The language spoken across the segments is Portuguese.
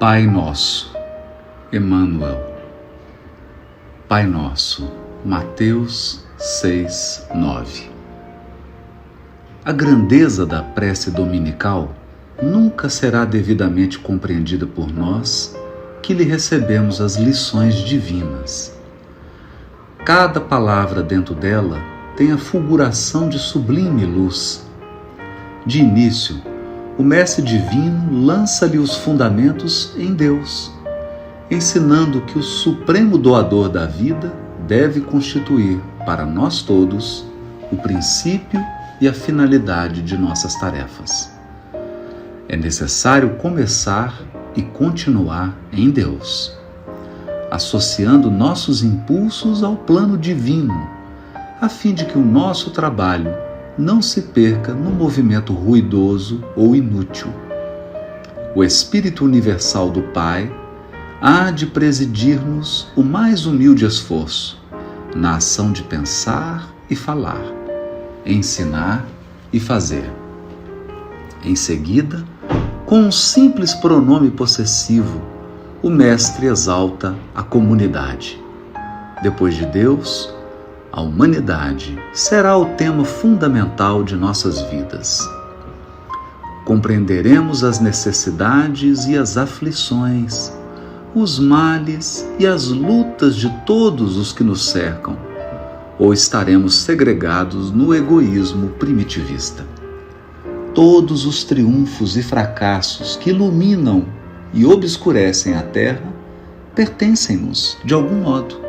Pai Nosso, Emmanuel. Pai Nosso, Mateus 6:9. A grandeza da prece dominical nunca será devidamente compreendida por nós que lhe recebemos as lições divinas. Cada palavra dentro dela tem a fulguração de sublime luz. De início, o Mestre Divino lança-lhe os fundamentos em Deus, ensinando que o supremo doador da vida deve constituir para nós todos o princípio e a finalidade de nossas tarefas. É necessário começar e continuar em Deus, associando nossos impulsos ao plano divino, a fim de que o nosso trabalho não se perca no movimento ruidoso ou inútil. O Espírito Universal do Pai há de presidir-nos o mais humilde esforço na ação de pensar e falar, ensinar e fazer. Em seguida, com um simples pronome possessivo, o Mestre exalta a comunidade. Depois de Deus, a humanidade será o tema fundamental de nossas vidas. Compreenderemos as necessidades e as aflições, os males e as lutas de todos os que nos cercam, ou estaremos segregados no egoísmo primitivista. Todos os triunfos e fracassos que iluminam e obscurecem a terra pertencem-nos de algum modo.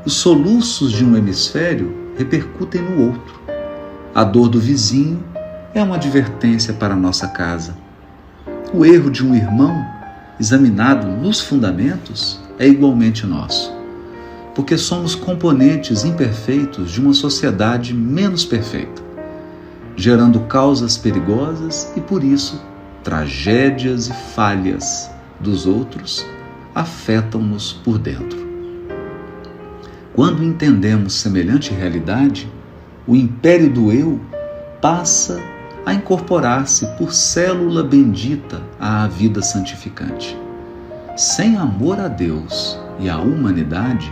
Os soluços de um hemisfério repercutem no outro. A dor do vizinho é uma advertência para a nossa casa. O erro de um irmão, examinado nos fundamentos, é igualmente nosso, porque somos componentes imperfeitos de uma sociedade menos perfeita, gerando causas perigosas e, por isso, tragédias e falhas dos outros afetam-nos por dentro. Quando entendemos semelhante realidade, o império do eu passa a incorporar-se por célula bendita à vida santificante. Sem amor a Deus e à humanidade,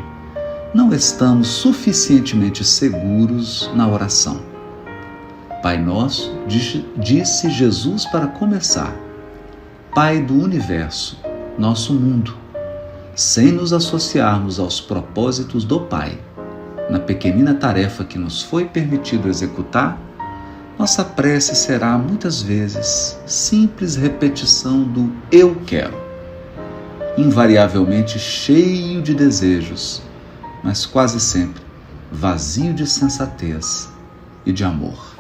não estamos suficientemente seguros na oração. Pai Nosso, disse Jesus para começar, Pai do Universo, nosso mundo, sem nos associarmos aos propósitos do Pai, na pequenina tarefa que nos foi permitido executar, nossa prece será muitas vezes simples repetição do eu quero, invariavelmente cheio de desejos, mas quase sempre vazio de sensatez e de amor.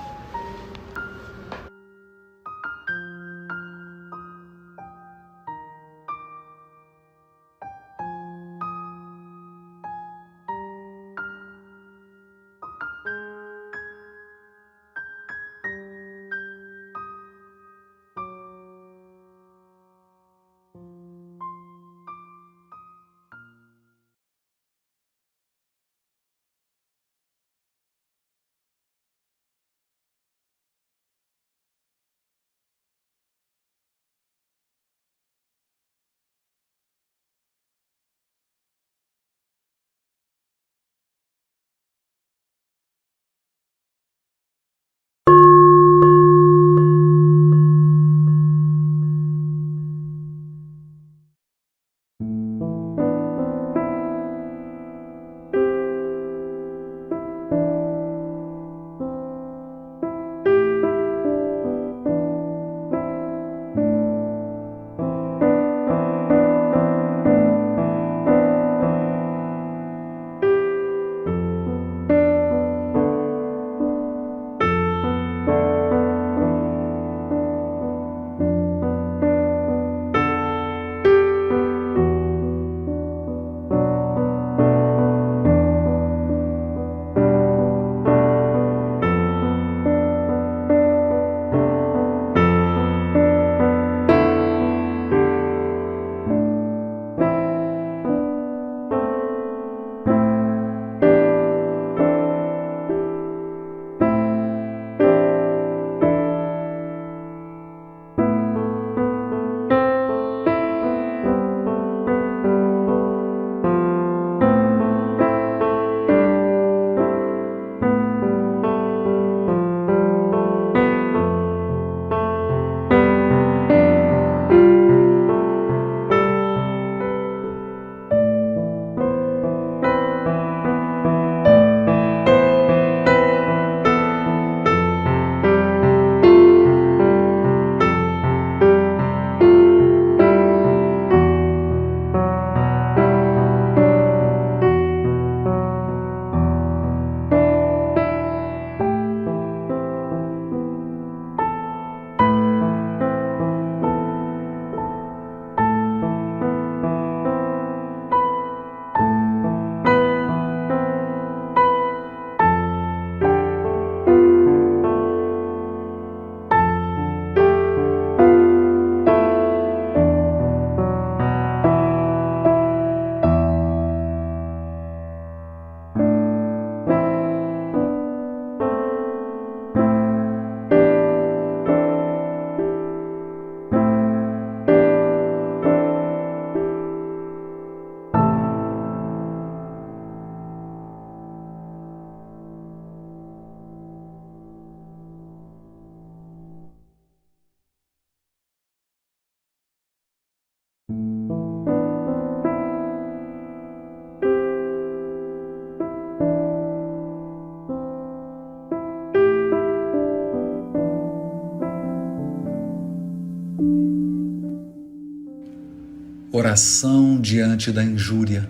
Oração diante da injúria,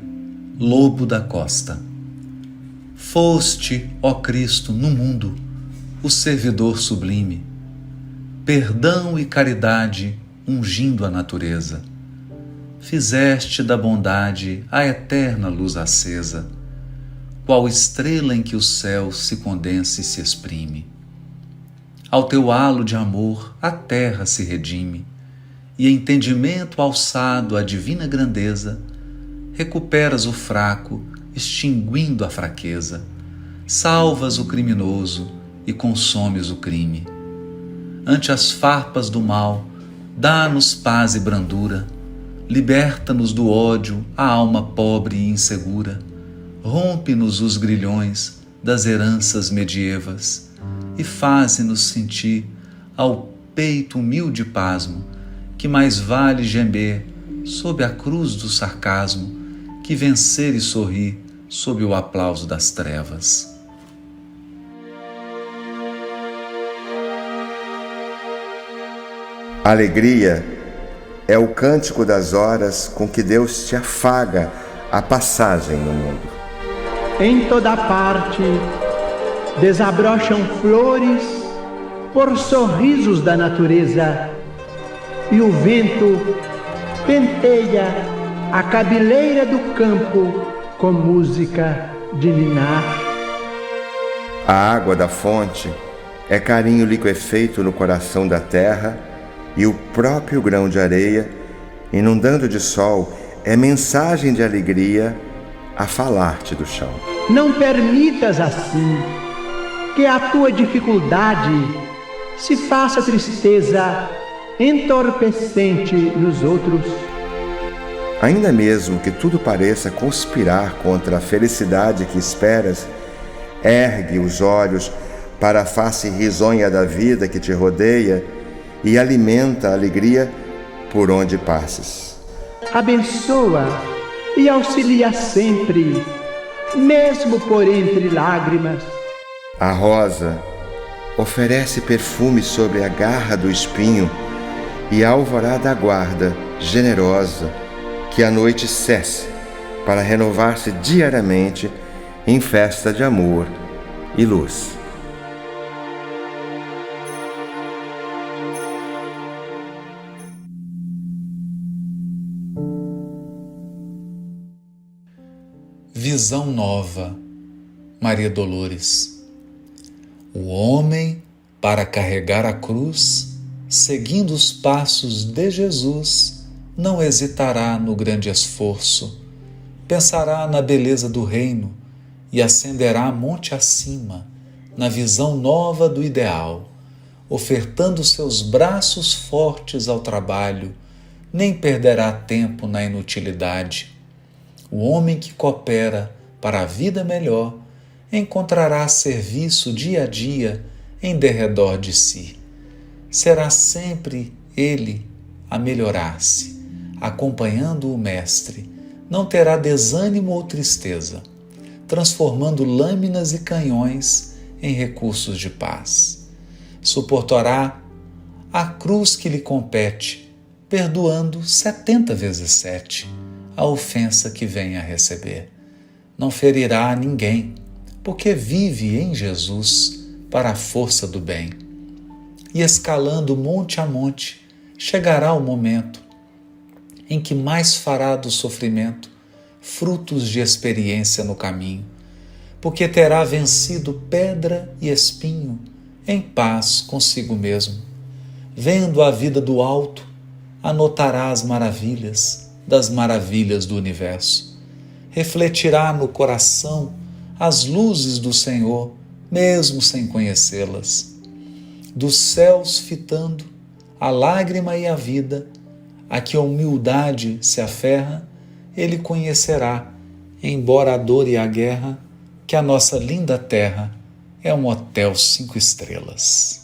lobo da costa. Foste, ó Cristo, no mundo, o servidor sublime, perdão e caridade ungindo a natureza. Fizeste da bondade a eterna luz acesa, qual estrela em que o céu se condensa e se exprime. Ao teu halo de amor a terra se redime, e entendimento alçado à divina grandeza, recuperas o fraco, extinguindo a fraqueza, salvas o criminoso e consomes o crime. Ante as farpas do mal, dá-nos paz e brandura, liberta-nos do ódio a alma pobre e insegura, rompe-nos os grilhões das heranças medievas e faze-nos sentir ao peito humilde pasmo, que mais vale gemer sob a cruz do sarcasmo que vencer e sorrir sob o aplauso das trevas. Alegria é o cântico das horas com que Deus te afaga a passagem no mundo. Em toda parte desabrocham flores por sorrisos da natureza, e o vento penteia a cabeleira do campo com música de ninar. A água da fonte é carinho liquefeito no coração da terra, e o próprio grão de areia, inundando de sol, é mensagem de alegria a falar-te do chão. Não permitas assim que a tua dificuldade se faça tristeza entorpecente nos outros. Ainda mesmo que tudo pareça conspirar contra a felicidade que esperas, ergue os olhos para a face risonha da vida que te rodeia e alimenta a alegria por onde passes. Abençoa e auxilia sempre, mesmo por entre lágrimas. A rosa oferece perfume sobre a garra do espinho, e a alvorada aguarda, generosa, que a noite cesse para renovar-se diariamente em festa de amor e luz. Visão nova, Maria Dolores. O homem, para carregar a cruz, seguindo os passos de Jesus, não hesitará no grande esforço, pensará na beleza do reino e ascenderá monte acima, na visão nova do ideal, ofertando seus braços fortes ao trabalho, nem perderá tempo na inutilidade. O homem que coopera para a vida melhor encontrará serviço dia a dia em derredor de si. Será sempre ele a melhorar-se, acompanhando o Mestre. Não terá desânimo ou tristeza, transformando lâminas e canhões em recursos de paz. Suportará a cruz que lhe compete, perdoando 70 vezes 7 a ofensa que venha a receber. Não ferirá a ninguém, porque vive em Jesus para a força do bem. E escalando monte a monte, chegará o momento em que mais fará do sofrimento frutos de experiência no caminho, porque terá vencido pedra e espinho em paz consigo mesmo. Vendo a vida do alto, anotará as maravilhas das maravilhas do universo. Refletirá no coração as luzes do Senhor, mesmo sem conhecê-las. Dos céus fitando a lágrima e a vida, a que a humildade se aferra, ele conhecerá, embora a dor e a guerra, que a nossa linda terra é um hotel 5 estrelas.